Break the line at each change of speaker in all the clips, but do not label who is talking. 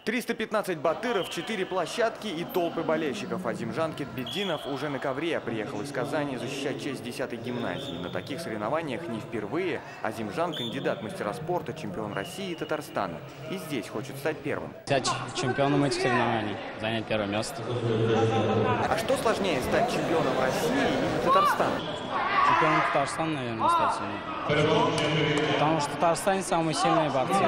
315 батыров, 4 площадки и толпы болельщиков. Азимжан Кетбетдинов уже на ковре приехал из Казани защищать честь 10-й гимназии. На таких соревнованиях не впервые. Азимжан – кандидат в мастера спорта, чемпион России и Татарстана. И здесь хочет стать первым.
Стать чемпионом этих соревнований, занять первое место.
А что сложнее, стать чемпионом России или Татарстана?
Чемпионом Татарстана, наверное, стать. Потому что в Татарстане самые сильные борцы.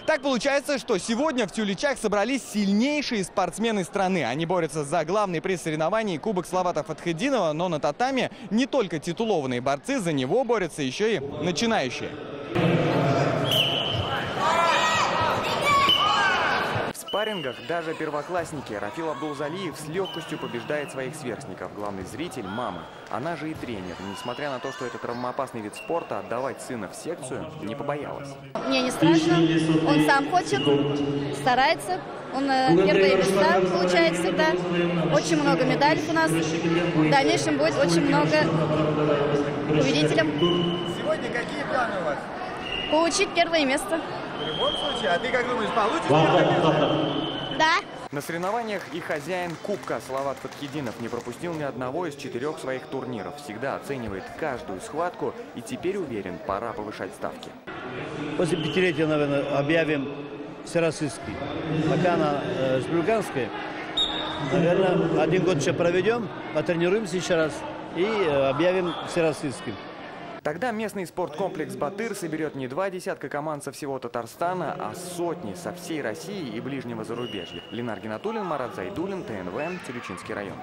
Так получается, что сегодня в Тюличах собрались сильнейшие спортсмены страны. Они борются за главный приз соревнований Кубок Салавата Фатхетдинова, но на татами не только титулованные борцы, за него борются еще и начинающие. В спаррингах даже первоклассники. Рафил Абдулзалиев с легкостью побеждает своих сверстников. Главный зритель – мама. Она же и тренер. Несмотря на то, что это травмоопасный вид спорта, отдавать сына в секцию не побоялась.
Мне не страшно. Он сам хочет, старается. Он первые места получает всегда. Очень много медалей у нас. В дальнейшем будет очень много победителем.
Сегодня какие планы у вас?
Получить первое место.
В любом случае, а ты как думаешь, получишь первое место?
Да.
На соревнованиях и хозяин Кубка Салават Фатхетдинов не пропустил ни одного из 4 своих турниров. Всегда оценивает каждую схватку и теперь уверен, пора повышать ставки.
После пятилетия, наверное, объявим всероссийский. Пока на республиканской, наверное, 1 год еще проведем, потренируемся еще раз и объявим всероссийским.
Тогда местный спорткомплекс «Батыр» соберет не 2 десятка команд со всего Татарстана, а сотни со всей России и ближнего зарубежья. Ленар Гинатуллин, Марат Зайдуллин, ТНВ, Тюличинский район.